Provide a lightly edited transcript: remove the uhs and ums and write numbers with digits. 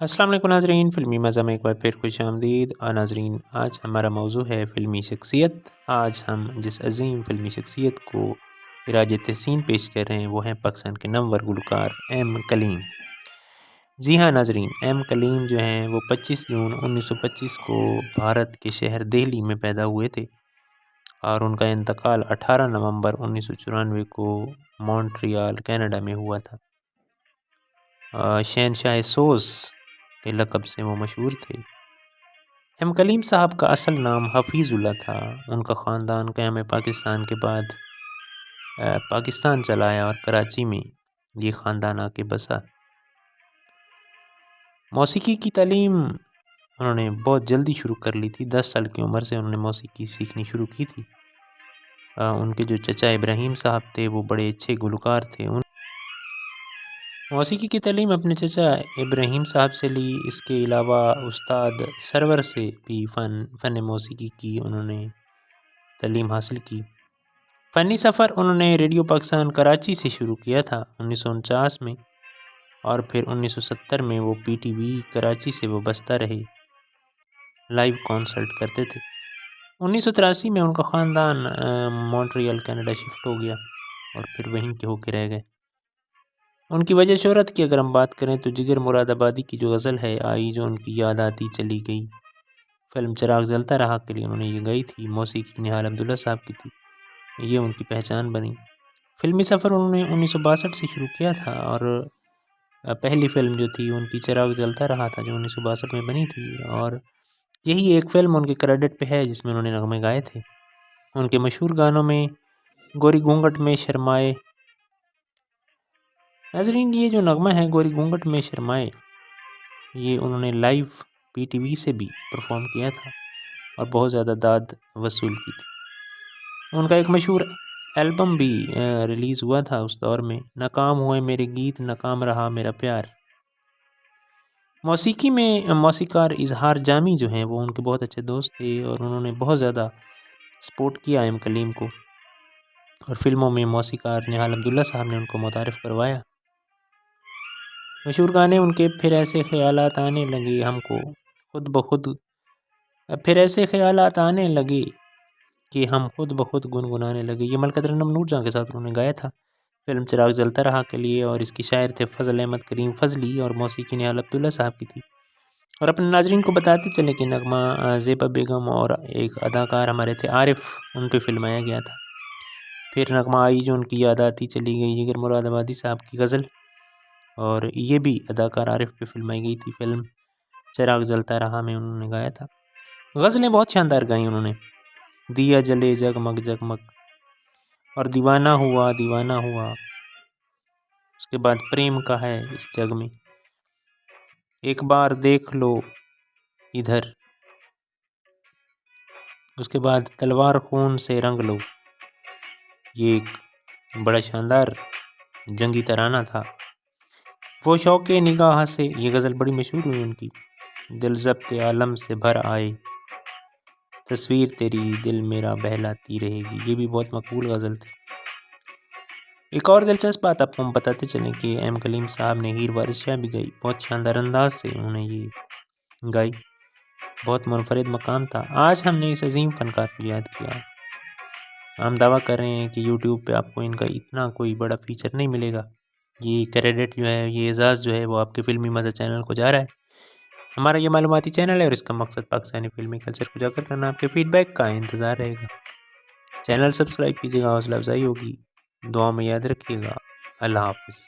السلام علیکم ناظرین، فلمی مزہ میں ایک بار پھر خوش آمدید۔ ناظرین، آج ہمارا موضوع ہے فلمی شخصیت۔ آج ہم جس عظیم فلمی شخصیت کو خراج تحسین پیش کر رہے ہیں وہ ہیں پاکستان کے نامور گلوکار ایم کلیم۔ جی ہاں ناظرین، ایم کلیم جو ہیں وہ 25 جون 1925 کو بھارت کے شہر دہلی میں پیدا ہوئے تھے اور ان کا انتقال 18 نومبر 1994 کو مونٹریال کینیڈا میں ہوا تھا۔ شہنشاہ سوز کے لقب سے وہ مشہور تھے۔ ایم کلیم صاحب کا اصل نام حفیظ اللہ تھا۔ ان کا خاندان قیام پاکستان کے بعد پاکستان چلا آیا اور کراچی میں یہ خاندان آ کے بسا۔ موسیقی کی تعلیم انہوں نے بہت جلدی شروع کر لی تھی۔ 10 سال کی عمر سے انہوں نے موسیقی سیکھنی شروع کی تھی۔ ان کے جو چچا ابراہیم صاحب تھے وہ بڑے اچھے گلوکار تھے۔ موسیقی کی تعلیم اپنے چچا ابراہیم صاحب سے لی۔ اس کے علاوہ استاد سرور سے بھی فن موسیقی کی انہوں نے تعلیم حاصل کی۔ فنی سفر انہوں نے ریڈیو پاکستان کراچی سے شروع کیا تھا 1949 میں، اور پھر 1970 میں وہ پی ٹی وی کراچی سے وابستہ رہے، لائیو کانسرٹ کرتے تھے۔ 1983 میں ان کا خاندان مونٹریال کینیڈا شفٹ ہو گیا اور پھر وہیں کے ہو کے رہ گئے۔ ان کی وجہ شہرت کی اگر ہم بات کریں تو جگر مراد آبادی کی جو غزل ہے آئی جو ان کی یاد آتی چلی گئی، فلم چراغ جلتا رہا کے لیے انہوں نے یہ گائی تھی۔ موسیقی نہال عبداللہ صاحب کی تھی، یہ ان کی پہچان بنی۔ فلمی سفر انہوں نے 1962 سے شروع کیا تھا اور پہلی فلم جو تھی ان کی چراغ جلتا رہا تھا جو 1962 میں بنی تھی، اور یہی ایک فلم ان کے کریڈٹ پہ ہے جس میں انہوں نے نغمے گائے تھے۔ ان کے مشہور گانوں میں گوری گھونگھٹ میں شرمائے، ناظرین یہ جو نغمہ ہے گوری گھونگھٹ میں شرمائے، یہ انہوں نے لائیو پی ٹی وی سے بھی پرفارم کیا تھا اور بہت زیادہ داد وصول کی تھی۔ ان کا ایک مشہور البم بھی ریلیز ہوا تھا اس دور میں، ناکام ہوئے میرے گیت ناکام رہا میرا پیار۔ موسیقی میں موسیقار اظہار جامی جو ہیں وہ ان کے بہت اچھے دوست تھے اور انہوں نے بہت زیادہ سپورٹ کیا ایم کلیم کو، اور فلموں میں موسیقار نہال عبداللہ صاحب نے ان کو متعارف کروایا۔ مشہور گانے ان کے پھر ایسے خیالات آنے لگے ہم کو خود بخود، پھر ایسے خیالات آنے لگے کہ ہم خود بخود گنگنانے لگے، یہ ملکہ ترنم نور جہاں کے ساتھ انہوں نے گایا تھا فلم چراغ جلتا رہا کے لیے، اور اس کی شاعر تھے فضل احمد کریم فضلی اور موسیقی نہال عبداللہ صاحب کی تھی۔ اور اپنے ناظرین کو بتاتے چلیں کہ نغمہ زیبا بیگم اور ایک اداکار ہمارے تھے عارف، ان پہ فلمایا گیا تھا۔ پھر نغمہ آئی جو ان کی یاد آتی چلی گئی، جگر مراد آبادی صاحب کی غزل، اور یہ بھی اداکار عارف پہ فلمائی گئی تھی، فلم چراغ جلتا رہا میں انہوں نے گایا تھا۔ غزلیں بہت شاندار گائیں انہوں نے، دیا جلے جگمگ جگمگ، اور دیوانہ ہوا، اس کے بعد پریم کا ہے اس جگ میں، ایک بار دیکھ لو ادھر، اس کے بعد تلوار خون سے رنگ لو، یہ ایک بڑا شاندار جنگی ترانہ تھا۔ وہ شوق نگاہ سے، یہ غزل بڑی مشہور ہوئی ان کی، دل ضبط عالم سے بھر آئے، تصویر تیری دل میرا بہلاتی رہے گی، یہ بھی بہت مقبول غزل تھی۔ ایک اور دلچسپ بات آپ کو ہم بتاتے چلیں کہ ایم کلیم صاحب نے ہیر وارث شاہ بھی گئی، بہت شاندار انداز سے انہوں نے یہ گائی، بہت منفرد مقام تھا۔ آج ہم نے اس عظیم فنکار کو یاد کیا۔ ہم دعویٰ کر رہے ہیں کہ یوٹیوب پہ آپ کو ان کا اتنا کوئی بڑا فیچر نہیں ملے گا، یہ کریڈٹ جو ہے، یہ اعزاز جو ہے وہ آپ کے فلمی مزہ چینل کو جا رہا ہے۔ ہمارا یہ معلوماتی چینل ہے اور اس کا مقصد پاکستانی فلمی کلچر کو اجاگر کرنا، آپ کے فیڈ بیک کا انتظار رہے گا۔ چینل سبسکرائب کیجیے گا، حوصلہ افزائی ہوگی، دعاؤں میں یاد رکھیے گا۔ اللہ حافظ۔